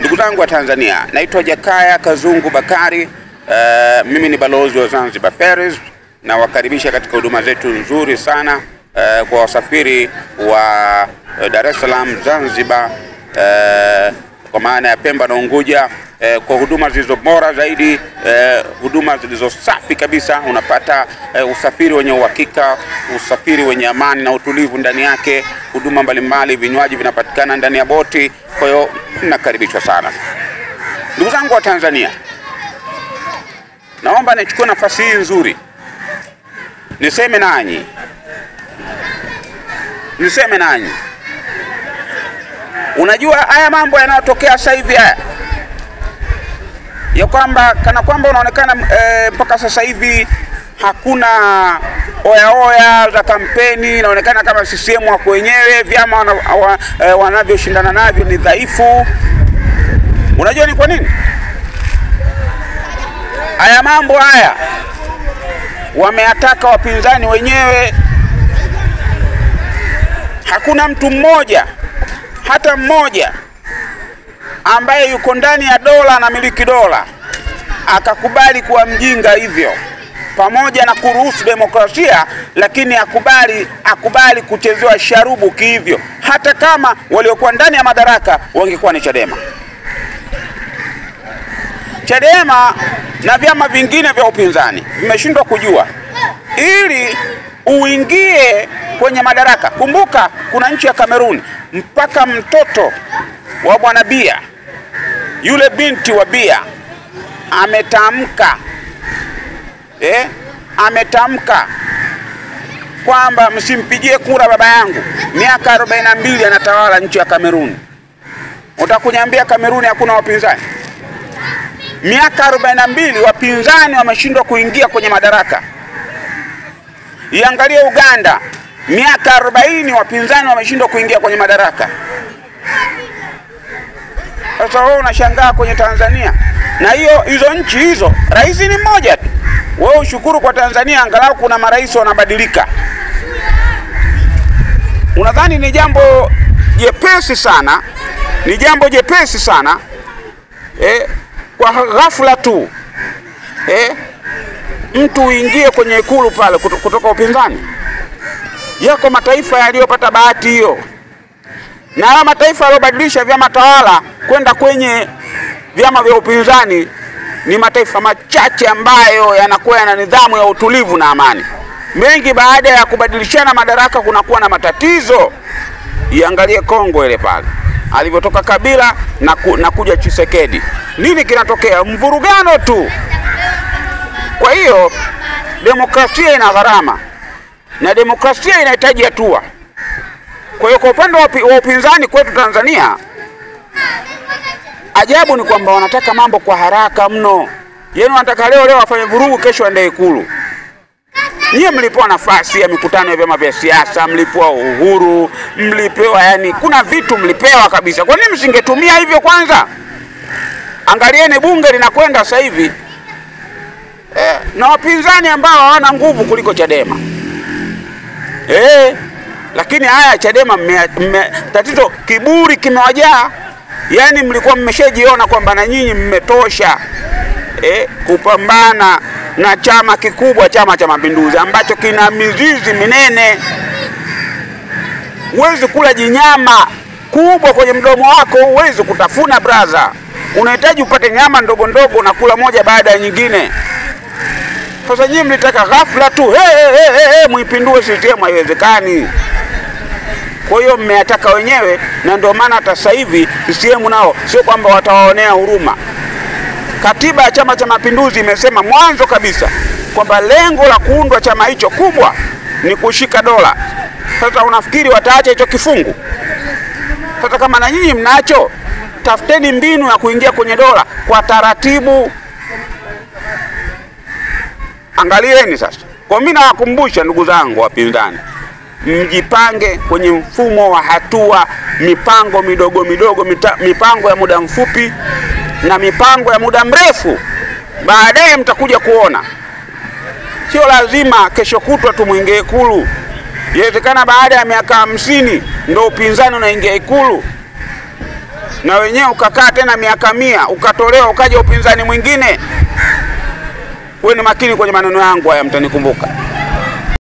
Ndugu zangu wa Tanzania, naitwa Jakaya Kazungu Bakari. Mimi ni balozi wa Zanzibar Ferries na wakaribisha katika huduma zetu nzuri sana kwa wasafiri wa Dar es Salaam, Zanzibar, kwa maana ya Pemba na Unguja, kwa huduma zilizo bora zaidi, huduma zilizo safi kabisa. Unapata usafiri wenye uhakika, usafiri wenye amani na utulivu ndani yake. Huduma mbalimbali, vinywaji vinapatikana ndani ya boti. Kwa hiyo nakaribishwa sana. Ndugu zangu wa Tanzania, naomba nichukue nafasi hii nzuri niseme nanyi. Unajua haya mambo yanayotokea sasa hivi haya, ya kwamba kana kwamba unaonekana mpaka sasa hivi hakuna oya za kampeni. Inaonekana kama CCM wako wenyewe, vyama wanavyoshindana navyo ni dhaifu. Unajua ni kwa nini? Haya mambo haya wameataka wapinzani wenyewe. Hakuna mtu mmoja, hata mmoja, ambaye yuko ndani ya dola na miliki dola akakubali kuwa mjinga hivyo, pamoja na kuruhusu demokrasia, lakini akubali kuchezewa sharubu kihivyo, hata kama waliokuwa ndani ya madaraka wangekuwa ni Chadema na vyama vingine vya upinzani vimeshindwa kujua ili uingie kwenye madaraka. Kumbuka kuna nchi ya Kameruni, mpaka mtoto wa bwana Bia, yule binti wa Bia, ametamka kwamba msimpigie kura baba yangu. Miaka 42 anatawala nchi ya Kameruni. Utakunyambia Kameruni hakuna wapinzani? Miaka 42 wapinzani wameshindwa kuingia kwenye madaraka. Iangalie Uganda, miaka 40 wapinzani wameshindwa kuingia kwenye madaraka. Sasa wewe unashangaa kwenye Tanzania, na hizo nchi hizo rais ni mmoja tu. Wewe ushukuru kwa Tanzania angalau kuna marais wanabadilika. Unadhani ni jambo jepesi sana? Ni jambo jepesi sana kwa ghafla tu mtu uingie kwenye ikulu pale kutoka upinzani? Yako mataifa yaliyopata bahati hiyo, na haya mataifa yaliyobadilisha vyama tawala kwenda kwenye vyama vya upinzani ni mataifa machache ambayo yanakuwa yana nidhamu ya utulivu na amani. Mengi baada ya kubadilishana madaraka kunakuwa na matatizo. Iangalie Kongo ile pale alivyotoka Kabila na kuja Tshisekedi, nini kinatokea? Mvurugano tu. Kwa hiyo demokrasia ina gharama na demokrasia inahitaji hatua. Kwa hiyo kwa upande wa upinzani kwetu Tanzania, ajabu ni kwamba wanataka mambo kwa haraka mno. Yeye wanataka leo wafanye vurugu, kesho waende ikulu. Nyie mlipewa nafasi ya mikutano ya vyama vya siasa, mlipewa uhuru, mlipewa, yani kuna vitu mlipewa kabisa. Kwa nini msingetumia hivyo kwanza? Angalieni bunge linakwenda sasa hivi na wapinzani ambao hawana nguvu kuliko Chadema. Lakini haya Chadema tatizo kiburi kimewajaa. Yani mlikuwa mmeshajiona kwamba na nyinyi mmetosha kupambana na chama kikubwa, Chama cha Mapinduzi, ambacho kina mizizi minene. Huwezi kula jinyama kubwa kwenye mdomo wako, huwezi kutafuna brother. Unahitaji upate nyama ndogo ndogo na kula moja baada ya nyingine. Sasa nyinyi mlitaka ghafla tu muipindue CCM, haiwezekani. Kwa hiyo mmeataka wenyewe, na ndio maana hata sasa hivi CCM nao sio kwamba watawaonea huruma. Katiba ya Chama cha Mapinduzi imesema mwanzo kabisa kwamba lengo la kuundwa chama hicho kubwa ni kushika dola. Sasa unafikiri wataacha hicho kifungu? Sasa kama na nyinyi mnacho, tafuteni mbinu ya kuingia kwenye dola kwa taratibu. Angalieni sasa. Kwa mimi nawakumbusha ndugu zangu wapinzani, mjipange kwenye mfumo wa hatua, mipango midogo, mipango ya muda mfupi na mipango ya muda mrefu. Baadaye mtakuja kuona. Sio lazima kesho kutwa tumuingie ikulu. Inawezekana baada ya miaka 50 ndio upinzani unaingia ikulu. na wenyewe ukakaa tena miaka 100 ukatolewa ukaja upinzani mwingine. Wewe ni makini kwenye maneno yangu haya, mtanikumbuka.